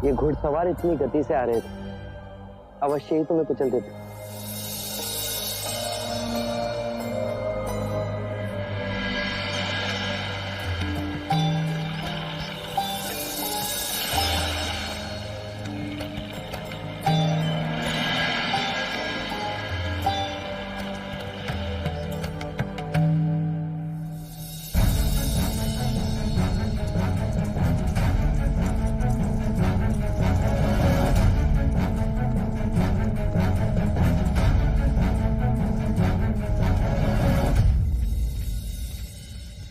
ये घुड़सवार इतनी गति से आ रहे थे, अवश्य ही तुम्हें कुचल देते।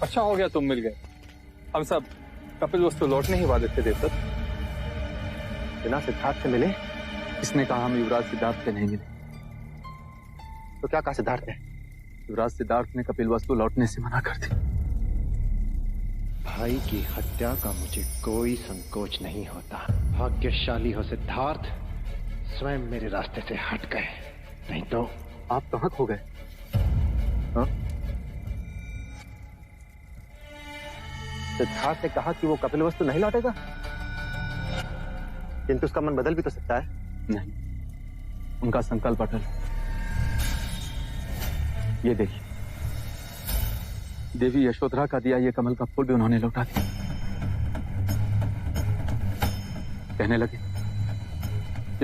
अच्छा हो गया तुम मिल गए। हम सब कपिल वस्तु लौटने ही वादे थे देवदत्त। बिना सिद्धार्थ से मिले? इसने कहा हम युवराज सिद्धार्थ से नहीं मिले। तो क्या कहा सिद्धार्थ ने? युवराज सिद्धार्थ ने कपिल वस्तु लौटने से मना कर दी। भाई की हत्या का मुझे कोई संकोच नहीं होता। भाग्यशाली हो सिद्धार्थ, स्वयं मेरे रास्ते से हट गए, नहीं तो आप कहां खो गए? सिद्धार्थ ने कहा कि वो कपिल वस्तु नहीं लौटेगा, किंतु उसका मन बदल भी तो सकता है। नहीं, उनका संकल्प अटल। ये देखिए, देवी यशोधरा का दिया ये कमल का फूल भी उन्होंने लौटा दिया। कहने लगे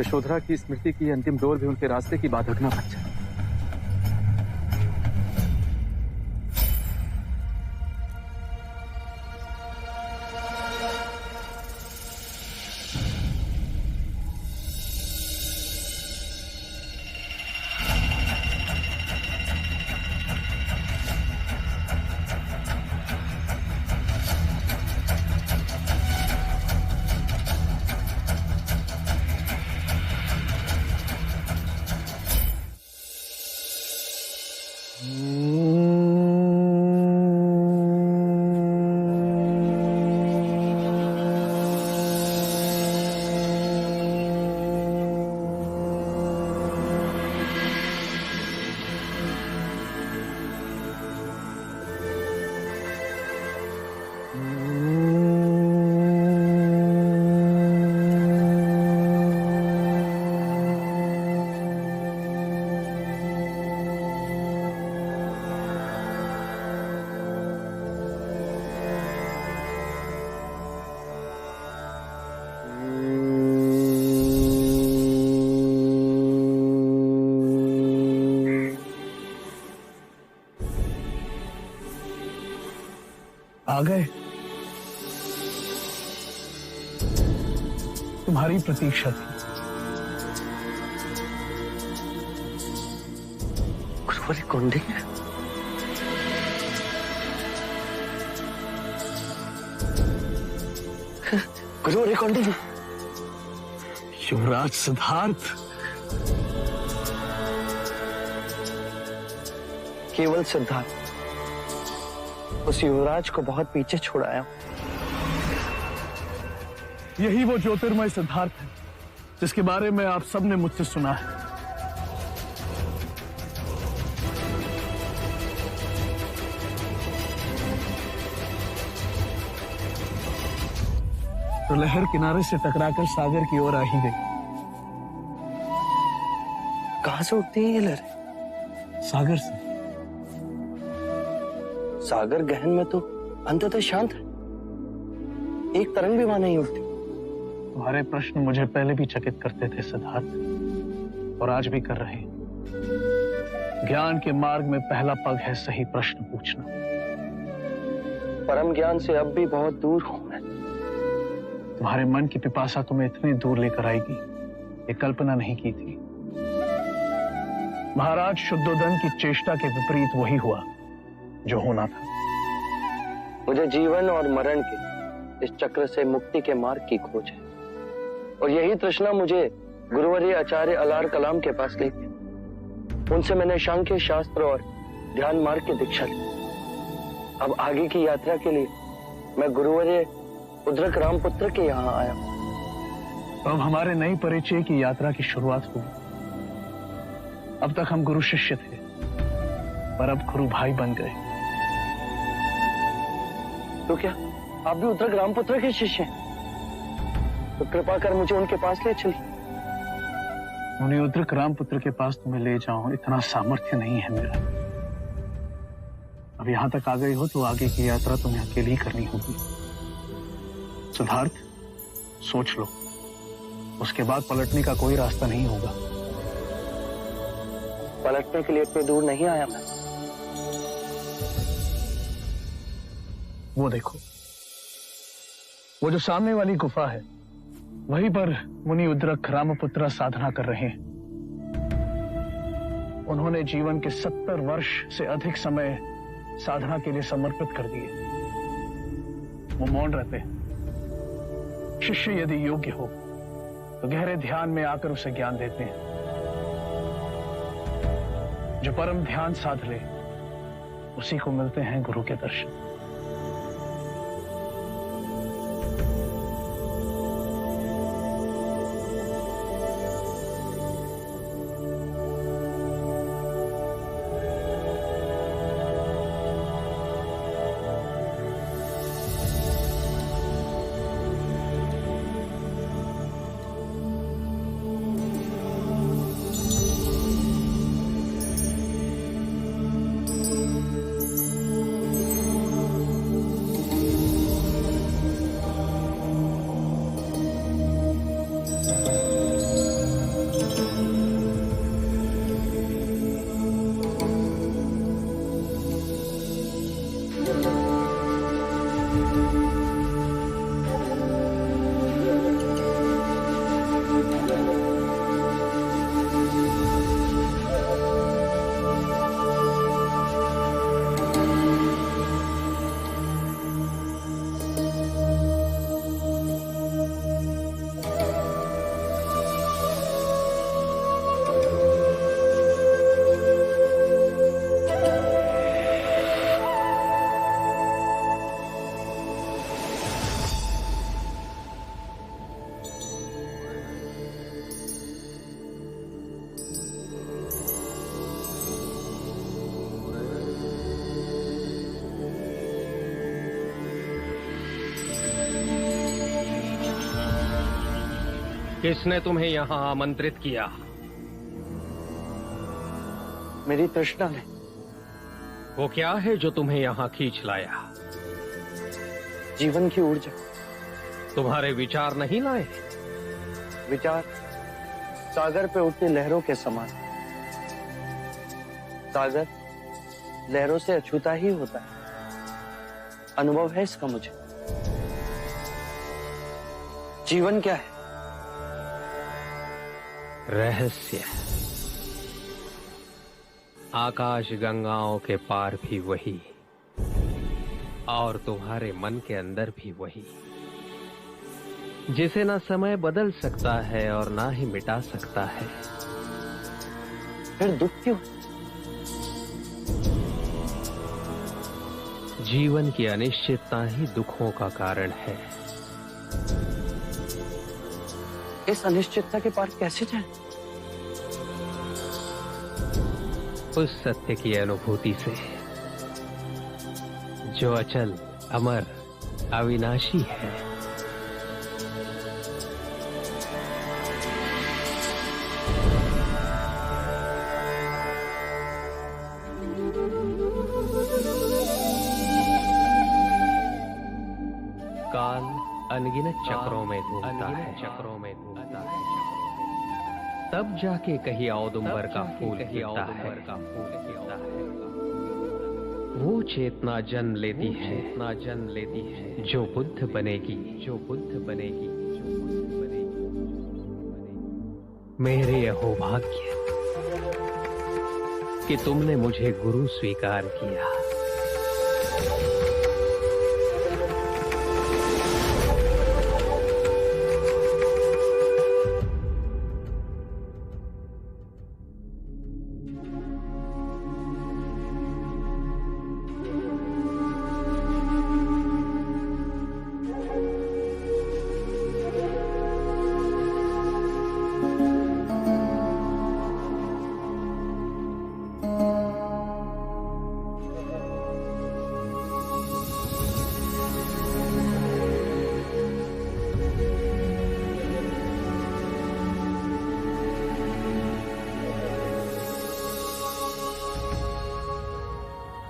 यशोधरा की स्मृति की अंतिम डोर भी उनके रास्ते की बाधक न बन जाए। आ गए। तुम्हारी प्रतीक्षा थी। गुरुवरी कौंडिन्य, गुरुवरी कौंडिन्य, युवराज सिद्धार्थ। केवल सिद्धार्थ, उस युवराज को बहुत पीछे छुड़ाया। यही वो ज्योतिर्मय सिद्धार्थ है जिसके बारे में आप सबने मुझसे सुना है। तो लहर किनारे से टकराकर सागर की ओर आ ही गई। कहां से उठती है ये लहरें? सागर से। सागर गहन में तो अंततः शांत है, एक तरंग भी वहां नहीं उठती। तुम्हारे प्रश्न मुझे पहले भी चकित करते थे सिद्धार्थ, और आज भी कर रहे हैं। ज्ञान के मार्ग में पहला पग है सही प्रश्न पूछना। परम ज्ञान से अब भी बहुत दूर हूं मैं। तुम्हारे मन की पिपासा तुम्हें इतनी दूर लेकर आएगी, ये कल्पना नहीं की थी। महाराज शुद्धोदन की चेष्टा के विपरीत वही हुआ जो होना था। मुझे जीवन और मरण के इस चक्र से मुक्ति के मार्ग की खोज है, और यही तृष्णा मुझे गुरुवर्य आचार्य अलार कलाम के पास ले गई। उनसे मैंने सांख्य शास्त्र और ध्यान मार्ग की दीक्षा ली। अब आगे की यात्रा के लिए मैं गुरुवर्य उद्रक रामपुत्र के यहाँ आया। तो अब हमारे नई परिचय की यात्रा की शुरुआत हुई। अब तक हम गुरु शिष्य थे, पर अब गुरु भाई बन गए। तो क्या आप भी उद्रक रामपुत्र के शिष्य हैं? तो कृपा कर मुझे उनके पास ले चलिए। मुनि उद्रक रामपुत्र के पास तुम्हें ले जाऊं इतना सामर्थ्य नहीं है मेरा। अब यहां तक आ गई हो तो आगे की यात्रा तुम्हें अकेली ही करनी होगी। सिद्धार्थ, सोच लो, उसके बाद पलटने का कोई रास्ता नहीं होगा। पलटने के लिए इतने दूर नहीं आया मैं। वो देखो, वो जो सामने वाली गुफा है, वहीं पर मुनि उद्रक रामपुत्र साधना कर रहे हैं। उन्होंने जीवन के 70 वर्ष से अधिक समय साधना के लिए समर्पित कर दिए। वो मौन रहते हैं। शिष्य यदि योग्य हो तो गहरे ध्यान में आकर उसे ज्ञान देते हैं। जो परम ध्यान साध ले उसी को मिलते हैं गुरु के दर्शन। किसने तुम्हें यहां आमंत्रित किया? मेरी तृष्णा ने। वो क्या है जो तुम्हें यहां खींच लाया? जीवन की ऊर्जा। तुम्हारे विचार नहीं लाए? विचार सागर पे उठती लहरों के समान। सागर लहरों से अछूता ही होता है। अनुभव है इसका मुझे। जीवन क्या है? रहस्य। आकाश गंगाओं के पार भी वही, और तुम्हारे मन के अंदर भी वही, जिसे ना समय बदल सकता है और ना ही मिटा सकता है। फिर दुख क्यों? जीवन की अनिश्चितता ही दुखों का कारण है। इस अनिश्चितता के पार कैसे जाएं? उस सत्य की अनुभूति से जो अचल, अमर, अविनाशी है। काल अनगिनत चक्रों में घूमता है, तब जाके कहीं औदुंबर का फूल खिलता है। वो चेतना जन्म लेती है, जो बुद्ध बनेगी। मेरे अहो भाग्य कि तुमने मुझे गुरु स्वीकार किया।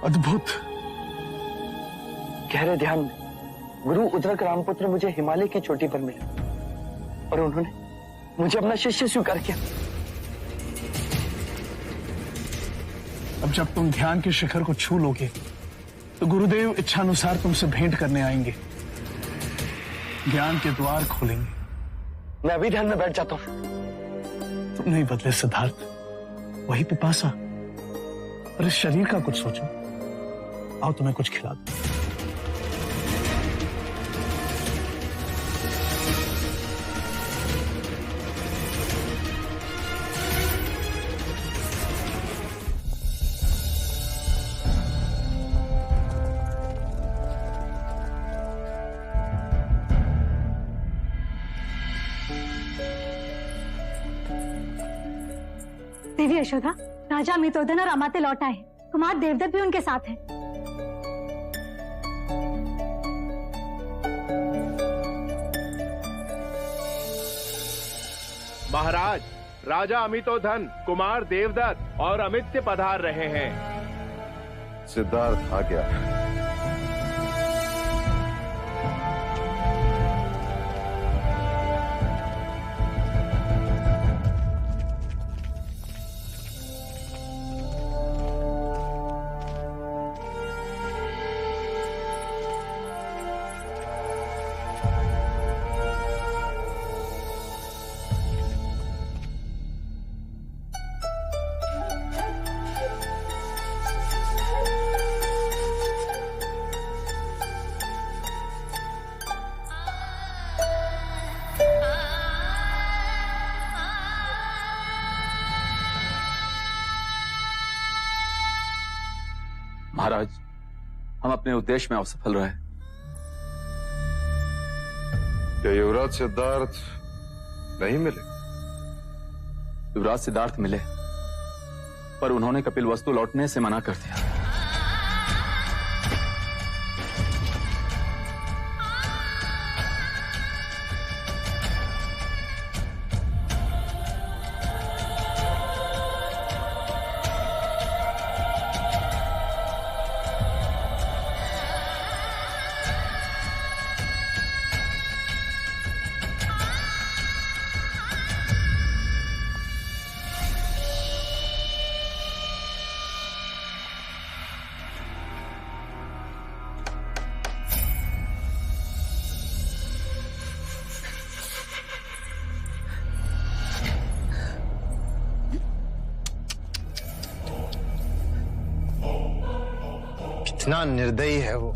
अद्भुत। गहरे ध्यान में गुरु उद्रक रामपुत्र मुझे हिमालय की चोटी पर मिले और उन्होंने मुझे अपना शिष्य स्वीकार किया। अब जब तुम ध्यान के शिखर को छू लोगे तो गुरुदेव इच्छानुसार तुमसे भेंट करने आएंगे, ज्ञान के द्वार खोलेंगे। मैं अभी ध्यान में बैठ जाता हूं। तुम नहीं बदले सिद्धार्थ, वही पिपासा। और इस शरीर का कुछ सोचो। आओ तुम्हें कुछ खिला दो। देवी यशोदा, राजा अमितोदन और अमात्य लौट आए। कुमार देवदत्त भी उनके साथ हैं। महाराज, राजा अमितोधन, कुमार देवदत्त और अमित्य पधार रहे हैं। सिद्धार्थ आ गया। महाराज, हम अपने उद्देश्य में असफल रहे। क्या युवराज सिद्धार्थ नहीं मिले? युवराज सिद्धार्थ मिले, पर उन्होंने कपिलवस्तु लौटने से मना कर दिया। इतना निर्दयी है वो,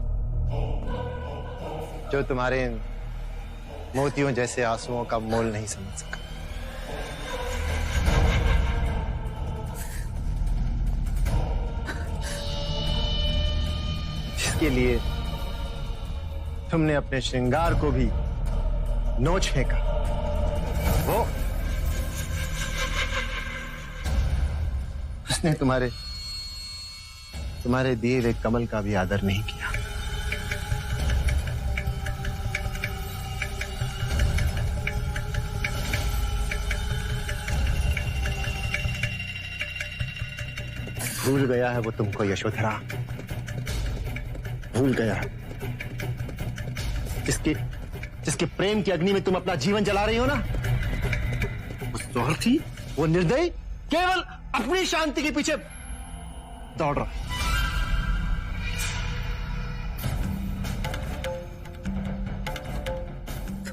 जो तुम्हारे इन मोतियों जैसे आंसुओं का मोल नहीं समझ सका। इसके लिए तुमने अपने श्रृंगार को भी नोच फेंका। वो उसने तुम्हारे दिए हुए कमल का भी आदर नहीं किया। भूल गया है वो तुमको यशोधरा, भूल गया है। जिसके प्रेम की अग्नि में तुम अपना जीवन जला रही हो ना, वो स्वार्थी, वो निर्दयी, केवल अपनी शांति के पीछे दौड़ रहा है।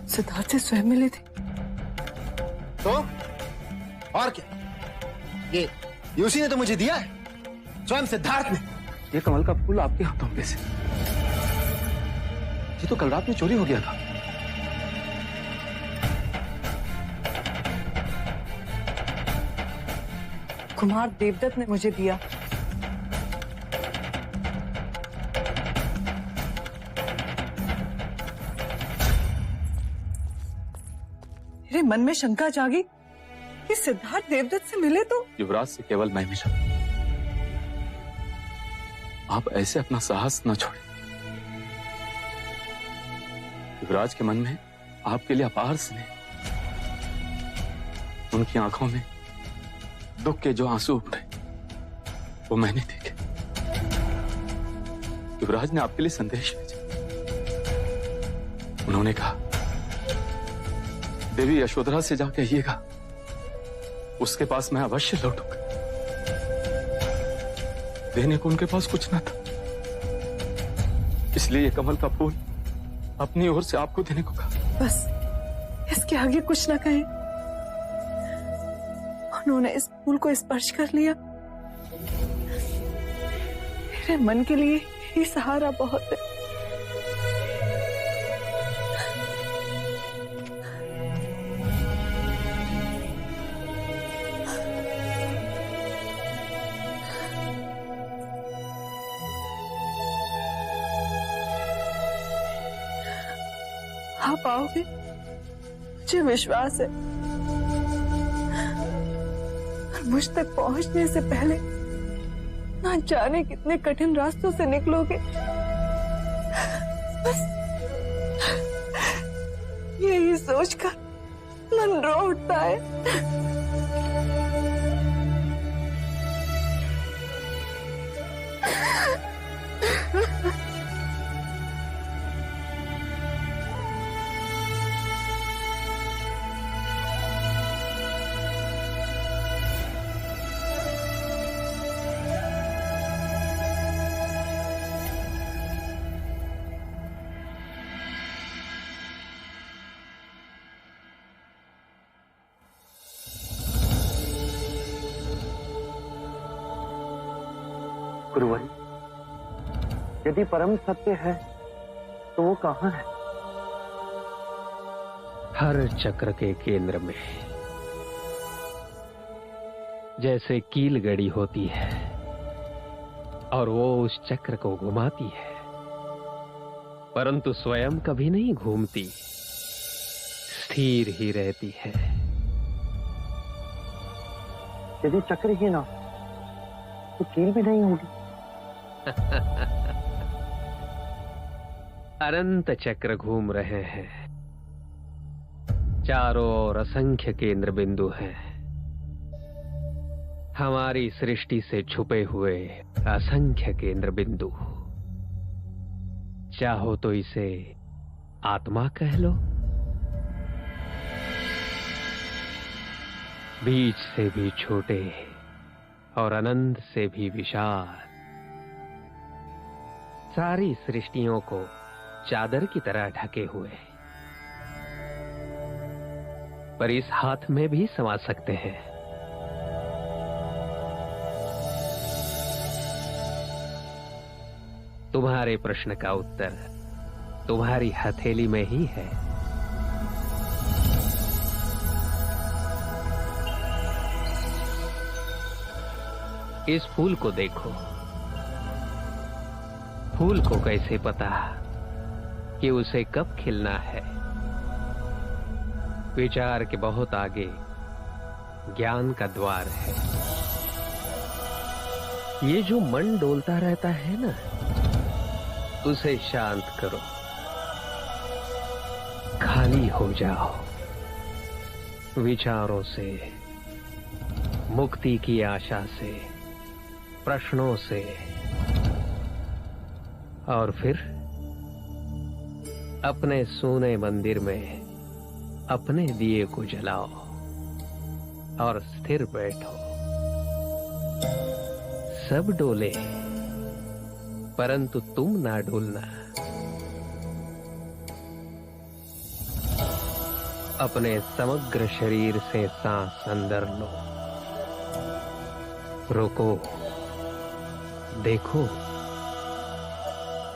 सिद्धार्थ से स्वयं मिले थे तो और क्या? ये उसी ने तो मुझे दिया है, स्वयं सिद्धार्थ ने। ये कमल का फूल आपके हाथों में से? ये तो कल रात में चोरी हो गया था। कुमार देवदत्त ने मुझे दिया। मेरे मन में शंका जागी कि सिद्धार्थ देवदत्त से मिले तो युवराज से केवल मैं मिला। आप ऐसे अपना साहस न छोड़ें। युवराज के मन में आपके लिए अपार स्नेह, उनकी आंखों में दुख के जो आंसू उठे वो मैंने देखे। युवराज ने आपके लिए संदेश भेजा। उन्होंने कहा, देवी यशोधरा से जा कहिएगा उसके पास मैं अवश्य लौटूंगा। देने को उनके पास कुछ ना था, इसलिए ये कमल का फूल अपनी ओर से आपको देने को कहा। बस इसके आगे कुछ ना कहें। उन्होंने इस फूल को स्पर्श कर लिया। मेरे मन के लिए ये सहारा बहुत है। आप आओगे, मुझे विश्वास है। मुझ तक पहुंचने से पहले ना जाने कितने कठिन रास्तों से निकलोगे। बस यही सोचकर मन रो उठता है। गुरुवरी, यदि परम सत्य है तो वो कहाँ है? हर चक्र के केंद्र में जैसे कील गड़ी होती है और वो उस चक्र को घुमाती है, परंतु स्वयं कभी नहीं घूमती, स्थिर ही रहती है। यदि चक्र ही ना तो कील भी नहीं होगी। अनंत चक्र घूम रहे हैं, चारों ओर असंख्य केंद्र बिंदु हैं, हमारी सृष्टि से छुपे हुए असंख्य केंद्र बिंदु। चाहो तो इसे आत्मा कह लो, बीच से भी छोटे और अनंत से भी विशाल, सारी सृष्टियों को चादर की तरह ढके हुए, पर इस हाथ में भी समा सकते हैं। तुम्हारे प्रश्न का उत्तर तुम्हारी हथेली में ही है। इस फूल को देखो। फूल को कैसे पता कि उसे कब खिलना है? विचार के बहुत आगे ज्ञान का द्वार है। ये जो मन डोलता रहता है ना, उसे शांत करो, खाली हो जाओ विचारों से, मुक्ति की आशा से, प्रश्नों से, और फिर अपने सोने मंदिर में अपने दिए को जलाओ और स्थिर बैठो। सब डोले परंतु तुम ना डोलना। अपने समग्र शरीर से सांस अंदर लो, रुको, देखो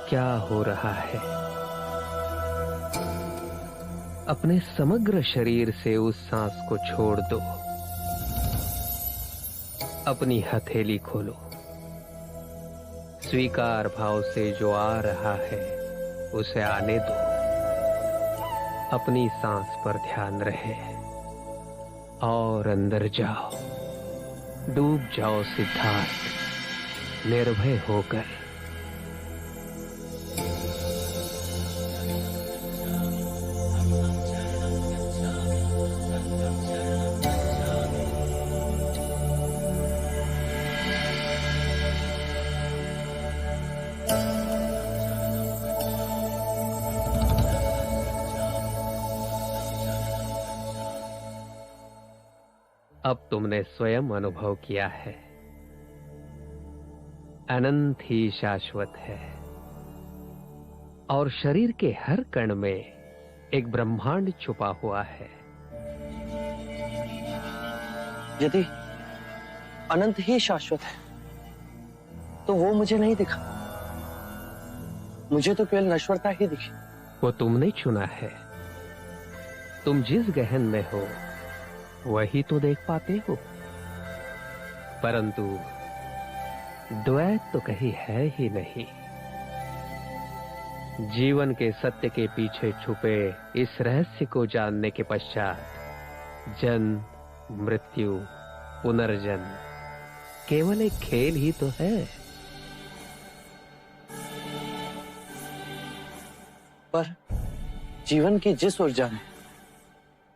क्या हो रहा है। अपने समग्र शरीर से उस सांस को छोड़ दो। अपनी हथेली खोलो, स्वीकार भाव से जो आ रहा है उसे आने दो। अपनी सांस पर ध्यान रहे और अंदर जाओ, डूब जाओ सिद्धार्थ, निर्भय होकर। अब तुमने स्वयं अनुभव किया है, अनंत ही शाश्वत है और शरीर के हर कण में एक ब्रह्मांड छुपा हुआ है। यदि अनंत ही शाश्वत है तो वो मुझे नहीं दिखा, मुझे तो केवल नश्वरता ही दिखी। वो तुमने चुना है, तुम जिस गहन में हो वही तो देख पाते हो, परंतु द्वैत तो कहीं है ही नहीं। जीवन के सत्य के पीछे छुपे इस रहस्य को जानने के पश्चात जन्म, मृत्यु, पुनर्जन्म केवल एक खेल ही तो है। पर जीवन की जिस ऊर्जा ने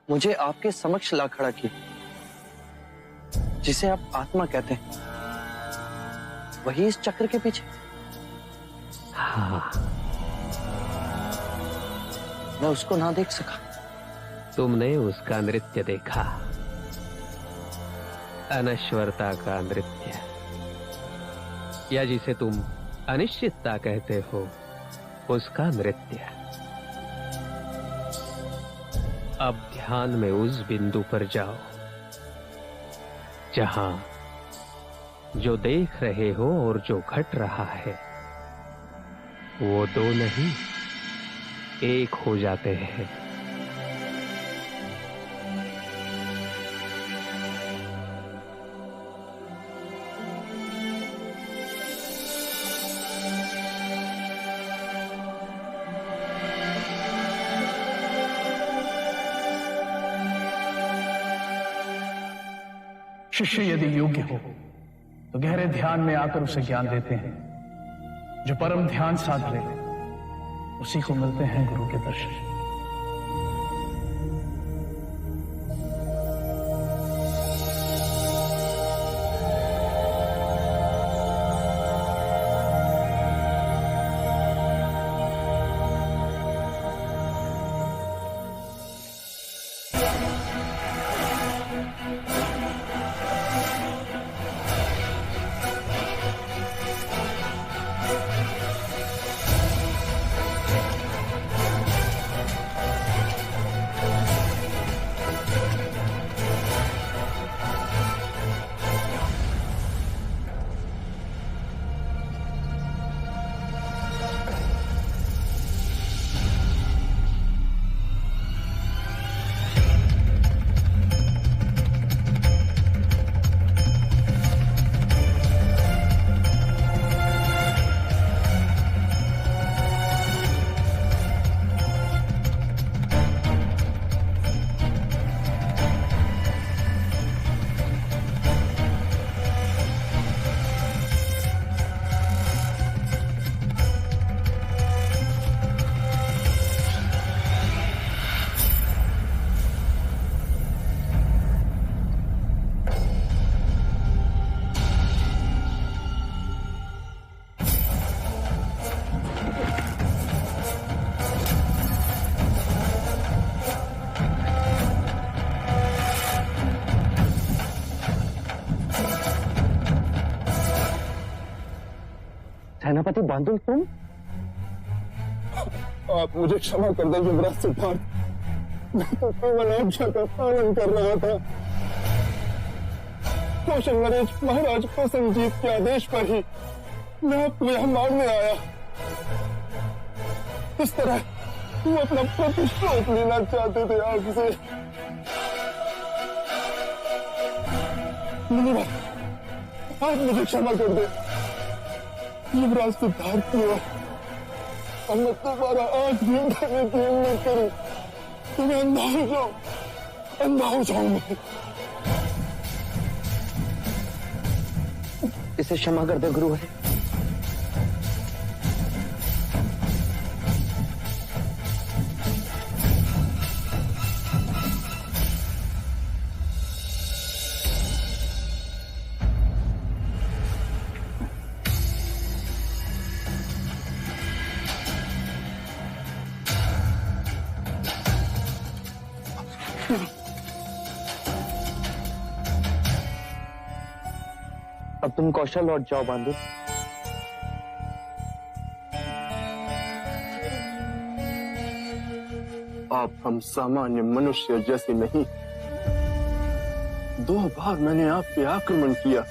मुझे आपके समक्ष ला खड़ा किया, जिसे आप आत्मा कहते हैं, वही इस चक्र के पीछे। हाँ, मैं उसको ना देख सका। तुमने उसका नृत्य देखा, अनश्वरता का नृत्य, या जिसे तुम अनिश्चितता कहते हो, उसका नृत्य। अब ध्यान में उस बिंदु पर जाओ जहां जो देख रहे हो और जो घट रहा है वो दो नहीं, एक हो जाते हैं। शिष्य यदि योग्य हो तो गहरे ध्यान में आकर उसे ज्ञान देते हैं। जो परम ध्यान साध ले उसी को मिलते हैं गुरु के दर्शन। सेनापति बांदुल, तुम? आप मुझे क्षमा कर दें युवराज सिद्धार्थ, मैं तो केवल आज्ञा का पालन कर रहा था। कौशल नरेश महाराज प्रसन्नजीत के आदेश पर ही मैं आपको यहां मारने आया। इस तरह वो अपना प्रतिशोध लेना चाहते थे आपसे। मुनिवर, आप मुझे क्षमा कर दें। युवराज सिद्धार्थ की ओर अब मैं दोबारा आंख भी उठाने की हिम्मत करूं तो मैं अंधा हो जाऊंगा। इसे क्षमा कर दे गुरुवर। तुम कौशल लौट जाओ बांधु। आप हम सामान्य मनुष्य जैसे नहीं। 2 बार मैंने आप पे आक्रमण किया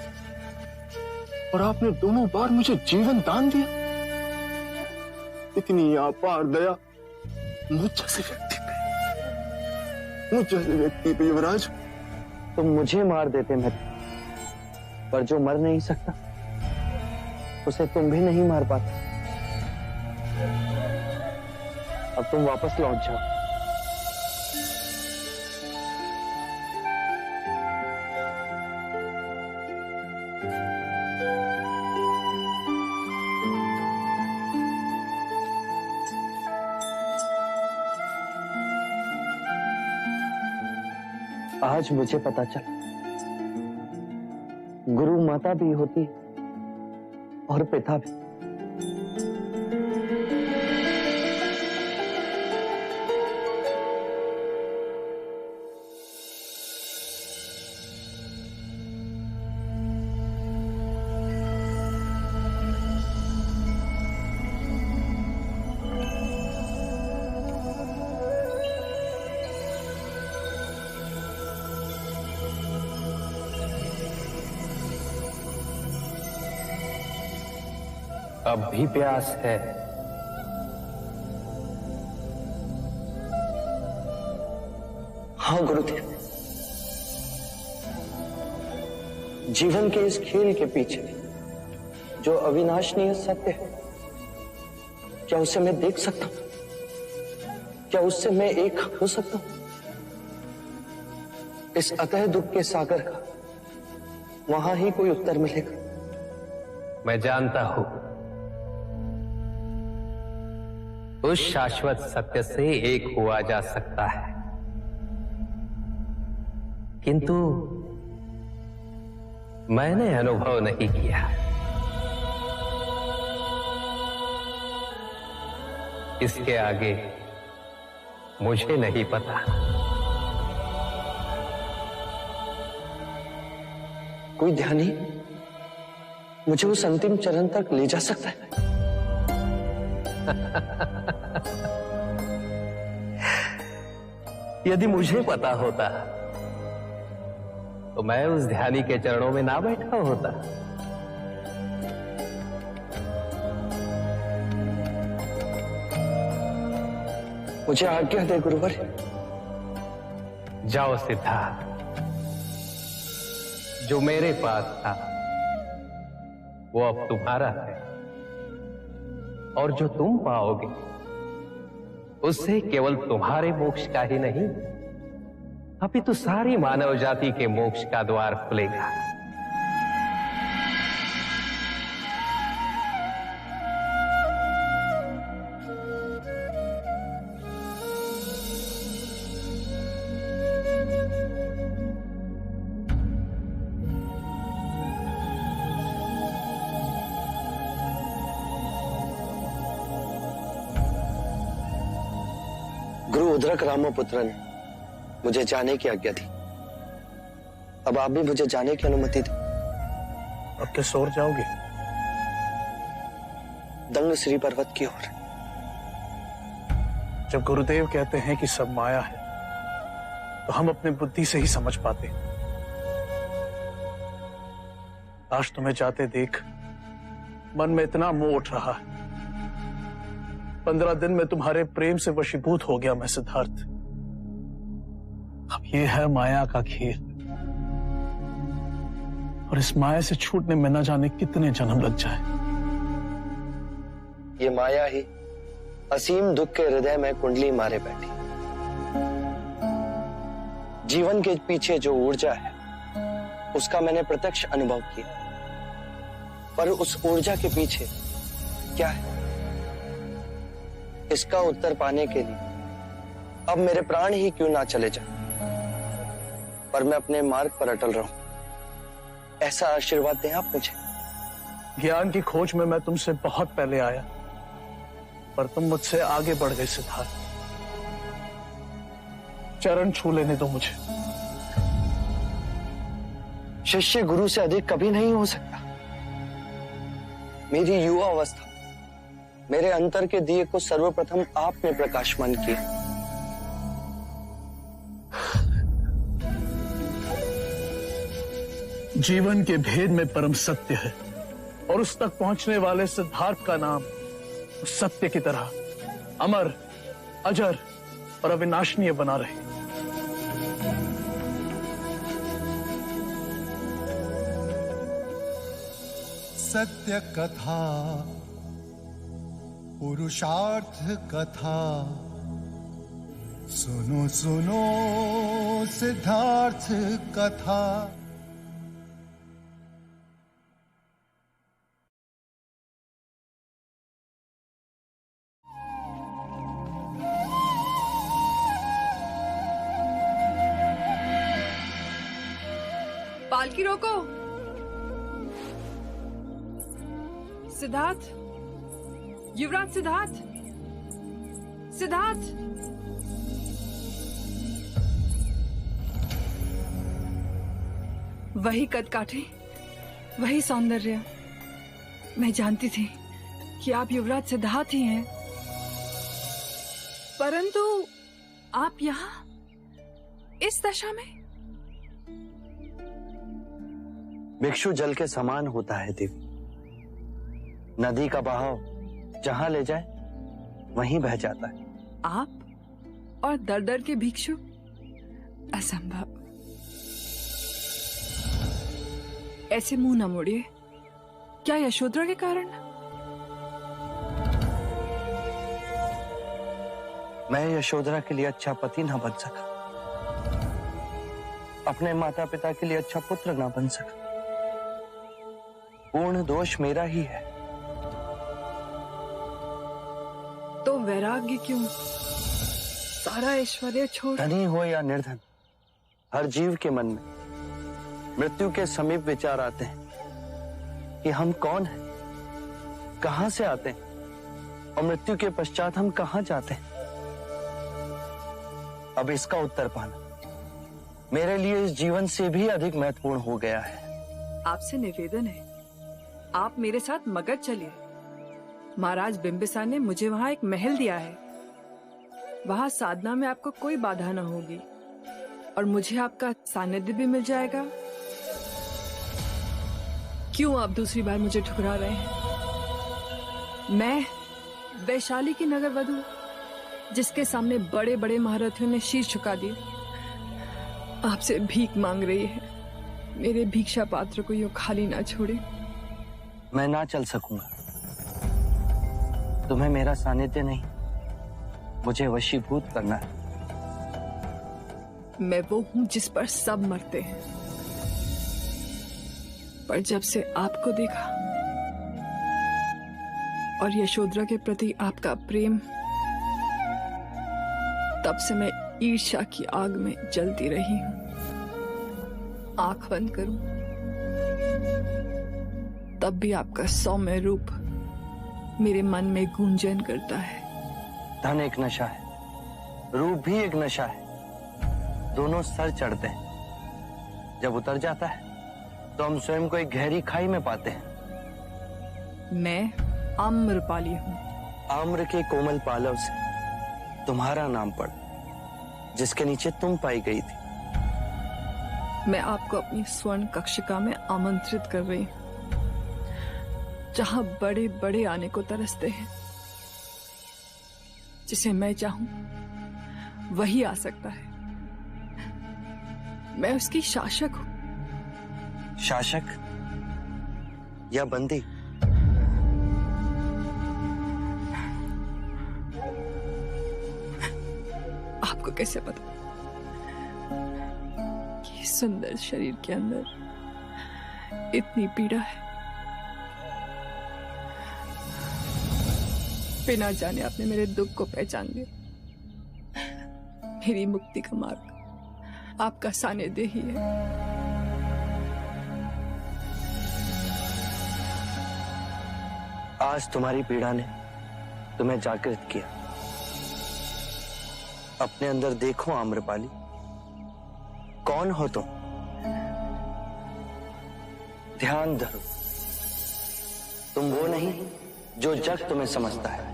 और आपने दोनों बार मुझे जीवन दान दिया। इतनी अपार दया मुझ जैसे व्यक्ति पे युवराज। तुम मुझे मार देते मित्र, पर जो मर नहीं सकता उसे तुम भी नहीं मार पाते। अब तुम वापस लौट जाओ। आज मुझे पता चला गुरु माता भी होती है और पिता भी। अब भी प्यास है? हाँ गुरुदेव, जीवन के इस खेल के पीछे जो अविनाशनीय सत्य है, क्या उसे मैं देख सकता हूं? क्या उससे मैं एक हो सकता हूं? इस अतः दुख के सागर का वहां ही कोई उत्तर मिलेगा। मैं जानता हूं उस शाश्वत सत्य से एक हुआ जा सकता है, किंतु मैंने अनुभव नहीं किया। इसके आगे मुझे नहीं पता। कोई ध्यानी मुझे उस अंतिम चरण तक ले जा सकता है? यदि मुझे पता होता तो मैं उस ध्यानी के चरणों में ना बैठा होता। मुझे आज्ञा दे गुरुवर। जाओ सिद्धार्थ, जो मेरे पास था वो अब तुम्हारा है, और जो तुम पाओगे उससे केवल तुम्हारे मोक्ष का ही नहीं, अपितु सारी मानव जाति के मोक्ष का द्वार खुलेगा। गुरु उद्रक रामपुत्र ने मुझे जाने की आज्ञा दी। अब आप भी मुझे जाने की अनुमति दें। अब किस ओर जाओगे? दंग श्री पर्वत की ओर। जब गुरुदेव कहते हैं कि सब माया है, तो हम अपने बुद्धि से ही समझ पाते हैं। आज तुम्हें जाते देख मन में इतना मोह उठ रहा है। 15 दिन में तुम्हारे प्रेम से वशीभूत हो गया मैं सिद्धार्थ। अब ये है माया का खेल, और इस माया से छूटने में न जाने कितने जन्म लग जाए। ये माया ही असीम दुख के हृदय में कुंडली मारे बैठी। जीवन के पीछे जो ऊर्जा है उसका मैंने प्रत्यक्ष अनुभव किया, पर उस ऊर्जा के पीछे क्या है, इसका उत्तर पाने के लिए अब मेरे प्राण ही क्यों ना चले जाएं, पर मैं अपने मार्ग पर अटल रहूं। ऐसा आशीर्वाद दें आप मुझे। ज्ञान की खोज में मैं तुमसे बहुत पहले आया, पर तुम मुझसे आगे बढ़ गए सिद्धार्थ। चरण छू लेने दो मुझे। शिष्य गुरु से अधिक कभी नहीं हो सकता। मेरी युवा अवस्था, मेरे अंतर के दिए को सर्वप्रथम आपने प्रकाशमान किया। जीवन के भेद में परम सत्य है और उस तक पहुंचने वाले सिद्धार्थ का नाम उस सत्य की तरह अमर, अजर और अविनाशनीय बना रहे। सत्य कथा, पुरुषार्थ कथा, सुनो सुनो सिद्धार्थ कथा। पालकी रोको। सिद्धार्थ, युवराज सिद्धार्थ, सिद्धार्थ। वही कद काठे, वही सौंदर्य। मैं जानती थी कि आप युवराज सिद्धार्थ ही हैं, परंतु आप यहाँ इस दशा में? भिक्षु जल के समान होता है देवी। नदी का बहाव जहां ले जाए वहीं बह जाता है। आप और दर दर के भिक्षु? असंभव। ऐसे मुंह न मोड़िए। क्या यशोधरा के कारण? मैं यशोधरा के लिए अच्छा पति ना बन सका, अपने माता पिता के लिए अच्छा पुत्र ना बन सका। पूर्ण दोष मेरा ही है। तो वैराग्य क्यों? सारा ऐश्वर्य छोड़। धनी हो या निर्धन, हर जीव के मन में मृत्यु के समीप विचार आते हैं कि हम कौन हैं, कहां से आते हैं और मृत्यु के पश्चात हम कहां जाते हैं। अब इसका उत्तर पाना मेरे लिए इस जीवन से भी अधिक महत्वपूर्ण हो गया है। आपसे निवेदन है, आप मेरे साथ मगध चलिए। महाराज बिंबिसार ने मुझे वहां एक महल दिया है। वहां साधना में आपको कोई बाधा न होगी और मुझे आपका सानिध्य भी मिल जाएगा। क्यों आप दूसरी बार मुझे ठुकरा रहे हैं? मैं वैशाली की नगर वधू, जिसके सामने बड़े बड़े महारथियों ने शीश झुका दिए, आपसे भीख मांग रही है। मेरे भिक्षा पात्र को यूं खाली ना छोड़े। मैं ना चल सकूंगा। तुम्हें मेरा सानिध्य नहीं, मुझे वशीभूत करना है। मैं वो हूं जिस पर सब मरते हैं, पर जब से आपको देखा और यशोधरा के प्रति आपका प्रेम, तब से मैं ईर्ष्या की आग में जलती रही हूं। आंख बंद करूं तब भी आपका सौम्य रूप मेरे मन में गूंजन करता है। धन एक नशा है, रूप भी एक नशा है। दोनों सर चढ़ते हैं, जब उतर जाता है तो हम स्वयं को एक गहरी खाई में पाते हैं। मैं आम्रपाली हूं। आम्र के कोमल पालव से तुम्हारा नाम पड़ा, जिसके नीचे तुम पाई गई थी। मैं आपको अपनी स्वर्ण कक्षिका में आमंत्रित कर रही हूं, जहां बड़े बड़े आने को तरसते हैं। जिसे मैं चाहूं वही आ सकता है। मैं उसकी शासक हूं। शासक या बंदी? आपको कैसे पता कि सुंदर शरीर के अंदर इतनी पीड़ा है? बिना जाने आपने मेरे दुख को पहचान लिया। मेरी मुक्ति का मार्ग आपका सानिध्य ही है। आज तुम्हारी पीड़ा ने तुम्हें जागृत किया। अपने अंदर देखो आम्रपाली, कौन हो तुम? ध्यान धरो, तुम वो नहीं जो जग तुम्हें समझता है।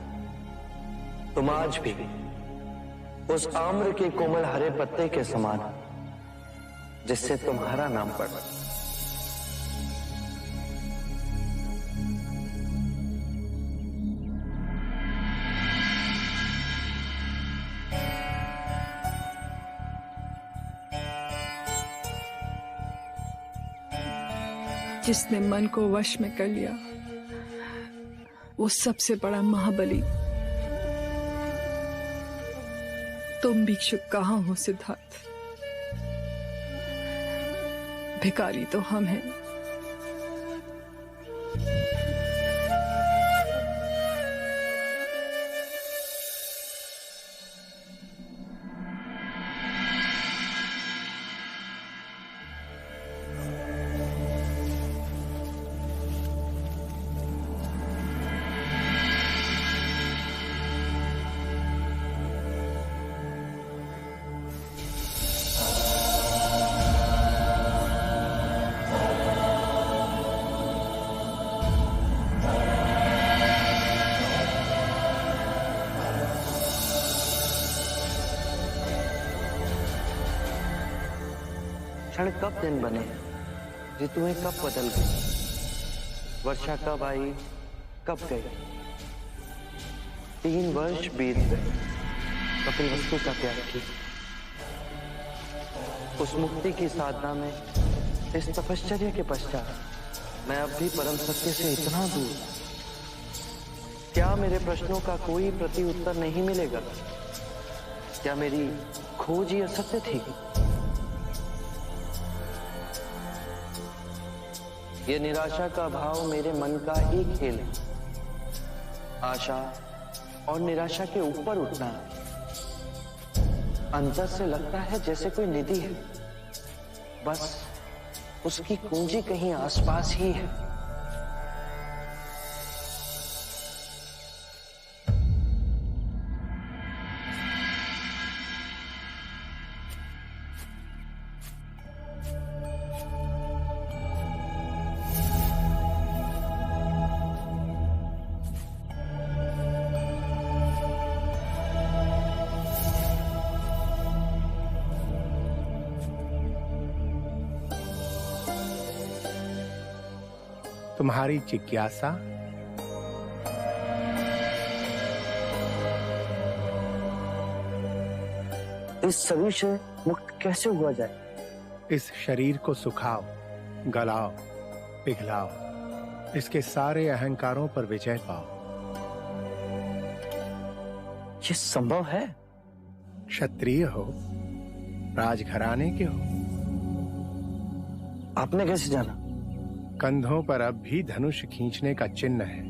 तुम आज भी उस आम्र के कोमल हरे पत्ते के समान जिससे तुम्हारा नाम पड़ा। जिसने मन को वश में कर लिया वो सबसे बड़ा महाबली। तुम भिक्षुक कहाँ हो सिद्धार्थ? भिखारी तो हम हैं। क्षण कब दिन बने, ऋतुएं कब बदल गई, वर्षा कब आई कब गई। 3 वर्ष बीत गए कपिलवस्तु का त्याग की। उस मुक्ति की साधना में, इस तपश्चर्या के पश्चात मैं अब भी परम सत्य से इतना दूर। क्या मेरे प्रश्नों का कोई प्रति उत्तर नहीं मिलेगा? क्या मेरी खोज ही असत्य थी? ये निराशा का भाव मेरे मन का ही खेल है। आशा और निराशा के ऊपर उठना अंदर से लगता है जैसे कोई निधि है, बस उसकी कुंजी कहीं आसपास ही है। तुम्हारी जिज्ञासा इस शरीर से मुक्त कैसे हुआ जाए? इस शरीर को सुखाओ, गलाओ, पिघलाओ, इसके सारे अहंकारों पर विजय पाओ। ये संभव है? क्षत्रिय हो, राजघराने के हो। आपने कैसे जाना? कंधों पर अब भी धनुष खींचने का चिन्ह है।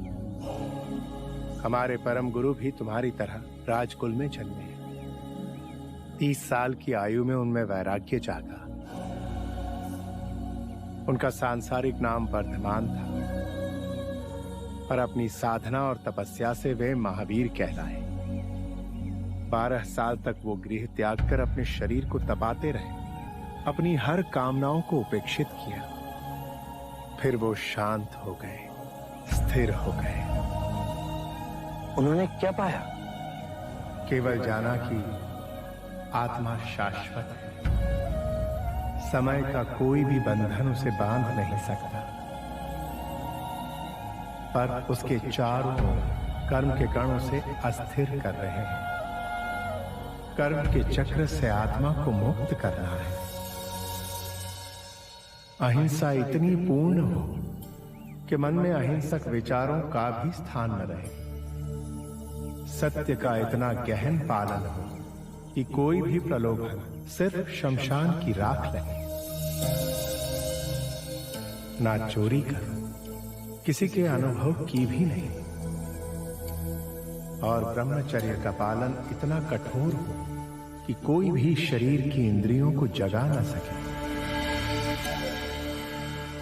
हमारे परम गुरु भी तुम्हारी तरह राजकुल में जन्मे हैं। 30 साल की आयु में उनमें वैराग्य जागा। उनका सांसारिक नाम वर्धमान था, पर अपनी साधना और तपस्या से वे महावीर कहलाए। 12 साल तक वो गृह त्याग कर अपने शरीर को तपाते रहे, अपनी हर कामनाओं को उपेक्षित किया। फिर वो शांत हो गए, स्थिर हो गए। उन्होंने क्या पाया? केवल जाना कि आत्मा शाश्वत है। समय का कोई भी बंधन उसे बांध नहीं सकता, पर उसके चारों ओर कर्म के कण उसे अस्थिर कर रहे हैं। कर्म के चक्र से आत्मा को मुक्त करना है। अहिंसा इतनी पूर्ण हो कि मन में अहिंसक विचारों का भी स्थान न रहे। सत्य का इतना गहन पालन हो कि कोई भी प्रलोभन सिर्फ शमशान की राख लगे। ना चोरी करो, किसी के अनुभव की भी नहीं, और ब्रह्मचर्य का पालन इतना कठोर हो कि कोई भी शरीर की इंद्रियों को जगा न सके।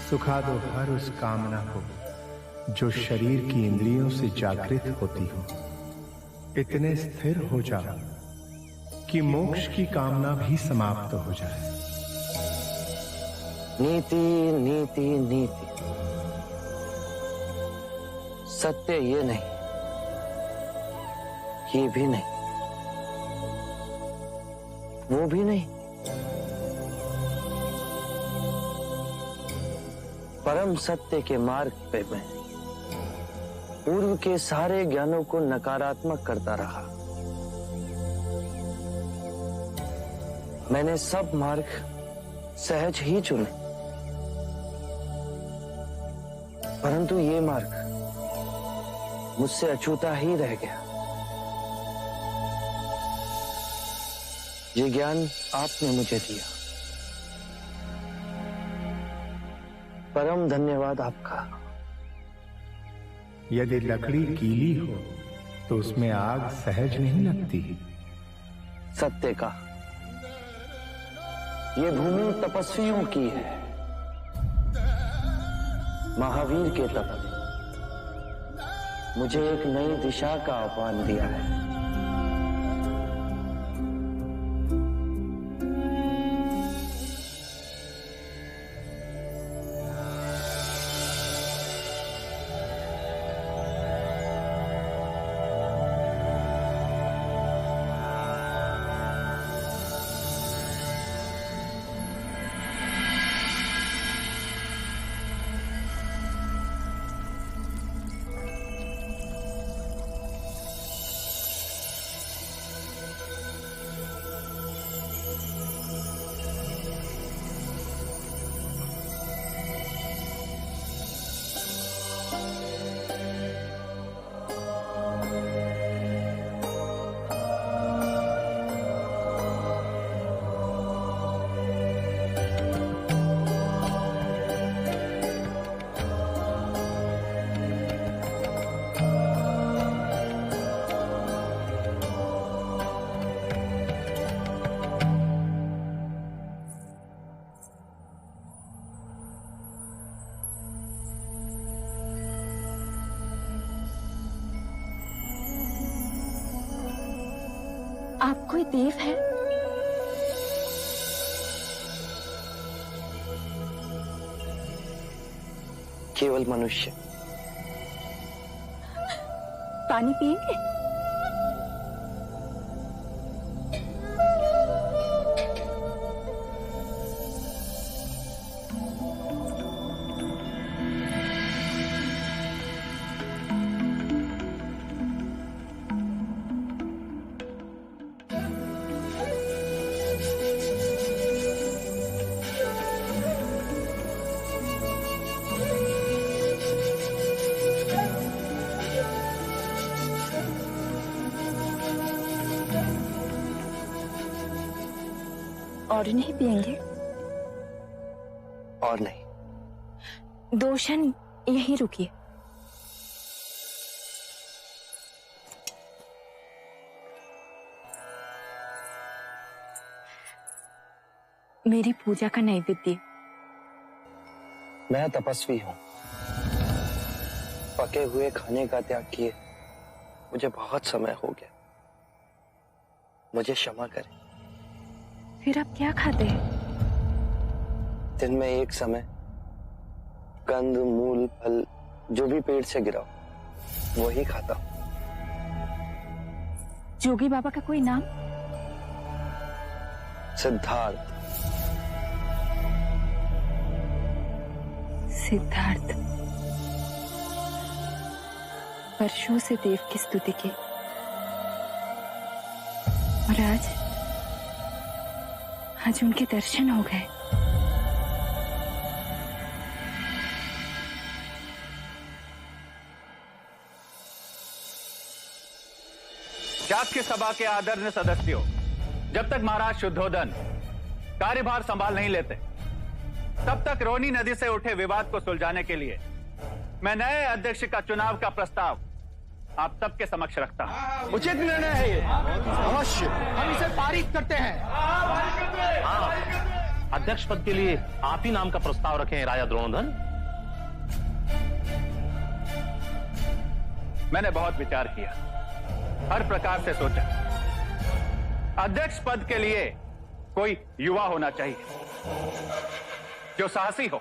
सुखा दो हर उस कामना को जो शरीर की इंद्रियों से जागृत होती हो। इतने स्थिर हो जाओ कि मोक्ष की कामना भी समाप्त हो जाए। नीति नीति नीति। सत्य ये नहीं, ये भी नहीं, वो भी नहीं, परम सत्य के मार्ग पे मैं पूर्व के सारे ज्ञानों को नकारात्मक करता रहा। मैंने सब मार्ग सहज ही चुने, परंतु ये मार्ग मुझसे अछूता ही रह गया। ये ज्ञान आपने मुझे दिया, परम धन्यवाद आपका। यदि लकड़ी गीली हो तो उसमें आग सहज नहीं लगती। सत्य का ये भूमि तपस्वियों की है। महावीर के तप ने मुझे एक नई दिशा का आह्वान दिया है। आप कोई देव है? केवल मनुष्य। पानी पिएंगे? और नहीं पिएंगे? और नहीं। 2 क्षण यहीं रुकिए। मेरी पूजा का नैवेद्य। मैं तपस्वी हूं, पके हुए खाने का त्याग किए मुझे बहुत समय हो गया, मुझे क्षमा करें। फिर आप क्या खाते हैं? दिन में एक समय कंद मूल फल जो भी पेट से गिरा वही खाता हूं। जोगी बाबा का कोई नाम? सिद्धार्थ। सिद्धार्थ। वर्षों से देव की स्तुति की और आज उनके दर्शन हो गए। शासकीय सभा के आदरणीय सदस्यों, जब तक महाराज शुद्धोधन कार्यभार संभाल नहीं लेते तब तक रोनी नदी से उठे विवाद को सुलझाने के लिए मैं नए अध्यक्ष का चुनाव का प्रस्ताव आप सबके समक्ष रखता हूं। उचित निर्णय है ये। अवश्य हम इसे पारित करते हैं। अध्यक्ष पद के लिए आप ही नाम का प्रस्ताव रखें राजा द्रोणोधन। मैंने बहुत विचार किया, हर प्रकार से सोचा। अध्यक्ष पद के लिए कोई युवा होना चाहिए जो साहसी हो,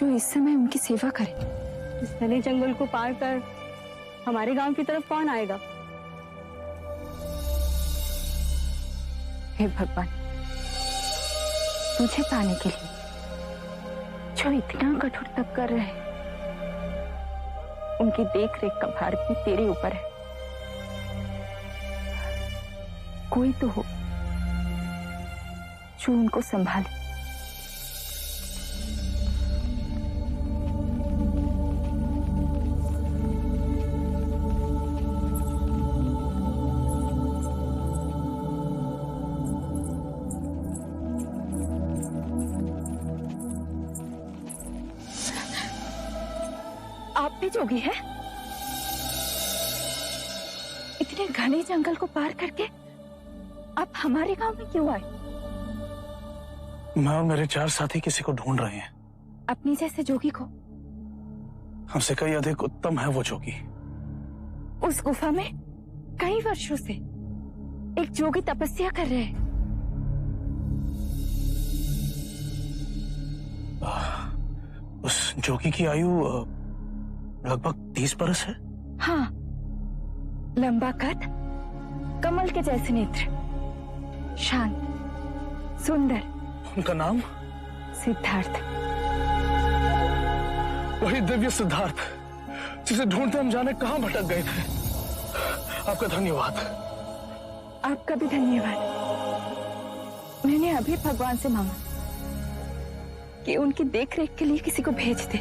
जो इस समय उनकी सेवा करे। इस घने जंगल को पार कर हमारे गांव की तरफ कौन आएगा? हे भगवान, तुझे पाने के लिए जो इतना कठोर तप कर रहे हैं, उनकी देख रेख का भार भी तेरे ऊपर है। कोई तो हो जो उनको संभाले। आप भी जोगी है? इतने घने जंगल को पार करके आप हमारे गांव में क्यों आए? मैं और मेरे 4 साथी किसी को ढूंढ रहे हैं। अपनी जैसे जोगी को? हमसे कई अधिक उत्तम है वो जोगी। उस गुफा में कई वर्षों से एक जोगी तपस्या कर रहे हैं। उस जोगी की आयु लगभग 30 बरस है। हाँ, लंबा कद, कमल के जैसे नेत्र, शांत, सुंदर। उनका नाम? सिद्धार्थ। वही दिव्य सिद्धार्थ जिसे ढूंढते हम जाने कहां भटक गए थे। आपका धन्यवाद। आपका भी धन्यवाद। मैंने अभी भगवान से मांगा कि उनकी देखरेख के लिए किसी को भेज दे,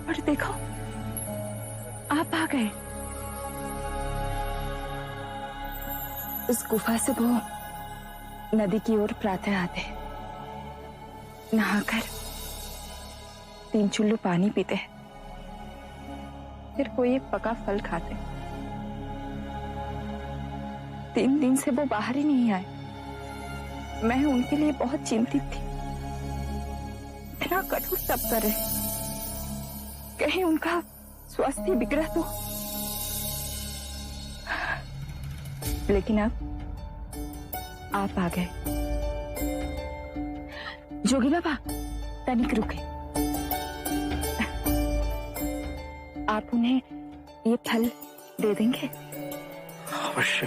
और देखो आप आ गए। उस गुफा से वो नदी की ओर प्रातः आते, नहाकर 3 चुल्लू पानी पीते, फिर कोई एक पका फल खाते। 3 दिन से वो बाहर ही नहीं आए। मैं उनके लिए बहुत चिंतित थी। इतना कठोर तप कर रहे, कहीं उनका स्वास्थ्य बिगड़ा तो। लेकिन अब आप आ गए। जोगी बाबा, तनिक रुके। आप उन्हें ये फल दे देंगे? अवश्य।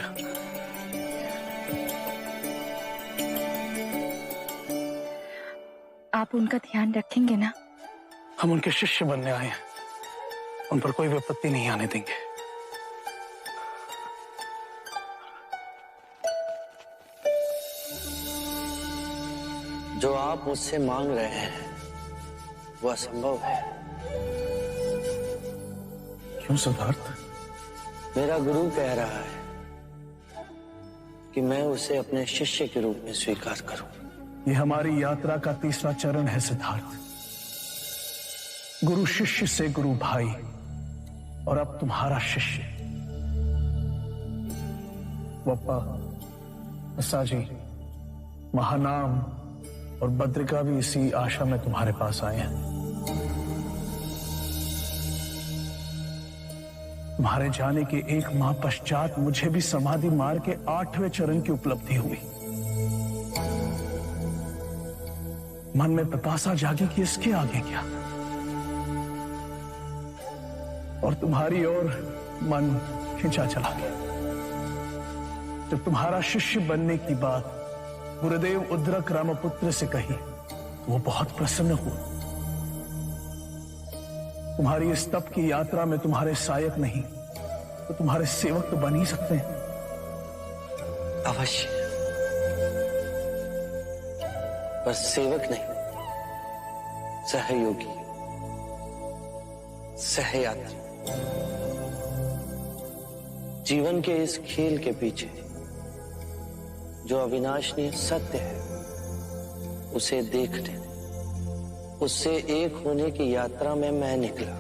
आप उनका ध्यान रखेंगे ना? हम उनके शिष्य बनने आए हैं, उन पर कोई विपत्ति नहीं आने देंगे। जो आप मुझसे मांग रहे हैं वो असंभव है। क्यों सिद्धार्थ? मेरा गुरु कह रहा है कि मैं उसे अपने शिष्य के रूप में स्वीकार करूं। ये हमारी यात्रा का 3रा चरण है सिद्धार्थ। गुरु शिष्य से गुरु भाई, और अब तुम्हारा शिष्य। वप्पा, असाजी, महानाम और बद्रिका भी इसी आशा में तुम्हारे पास आए हैं। तुम्हारे जाने के 1 माह पश्चात मुझे भी समाधि मार्ग के 8वें चरण की उपलब्धि हुई। मन में पिपासा जागी कि इसके आगे क्या, और तुम्हारी ओर मन खिंचा चला गया। जब तुम्हारा शिष्य बनने की बात गुरुदेव उद्रक रामपुत्र से कही तो वो बहुत प्रसन्न हुआ। तुम्हारी इस तप की यात्रा में तुम्हारे सहायक नहीं तो तुम्हारे सेवक तो बन ही सकते हैं। अवश्य, पर सेवक नहीं, सहयोगी, सहयात्री। जीवन के इस खेल के पीछे जो अविनाशनीय सत्य है उसे देखने, उससे एक होने की यात्रा में मैं निकला,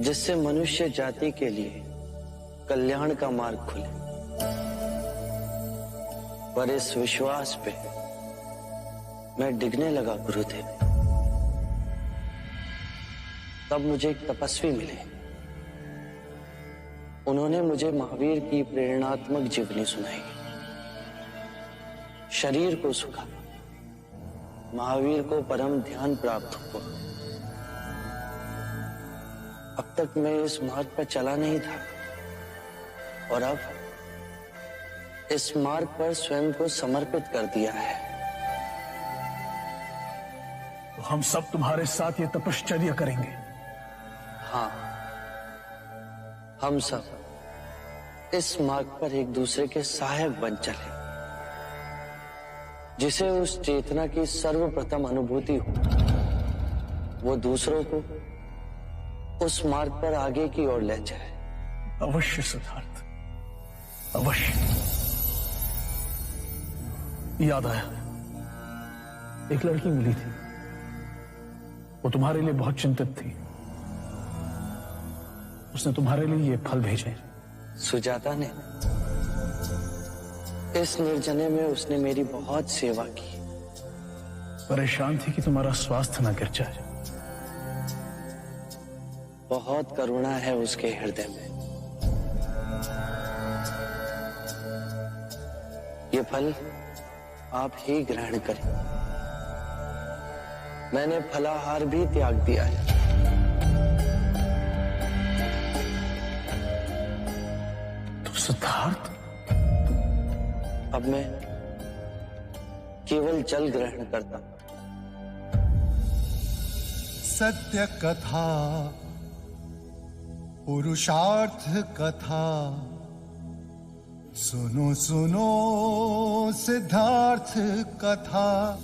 जिससे मनुष्य जाति के लिए कल्याण का मार्ग खुले। पर इस विश्वास पे मैं डिगने लगा गुरुदेव। तब मुझे एक तपस्वी मिले। उन्होंने मुझे महावीर की प्रेरणात्मक जीवनी सुनाई। शरीर को सुखा, महावीर को परम ध्यान प्राप्त हुआ। अब तक मैं इस मार्ग पर चला नहीं था और अब इस मार्ग पर स्वयं को समर्पित कर दिया है। तो हम सब तुम्हारे साथ ये तपश्चर्या करेंगे। हाँ, हम सब इस मार्ग पर एक दूसरे के सहायक बन चले। जिसे उस चेतना की सर्वप्रथम अनुभूति हो, वो दूसरों को उस मार्ग पर आगे की ओर ले जाए। अवश्य सिद्धार्थ, अवश्य। याद आया, एक लड़की मिली थी, वो तुम्हारे लिए बहुत चिंतित थी। उसने तुम्हारे लिए ये फल भेजे। सुजाता ने। इस निर्जने में उसने मेरी बहुत सेवा की। परेशान थी कि तुम्हारा स्वास्थ्य न गिर जाए। बहुत करुणा है उसके हृदय में। ये फल आप ही ग्रहण करें। मैंने फलाहार भी त्याग दिया है। तो सिद्धार्थ, अब मैं केवल जल ग्रहण करता हूं। सत्य कथा, पुरुषार्थ कथा, सुनो सुनो सिद्धार्थ कथा।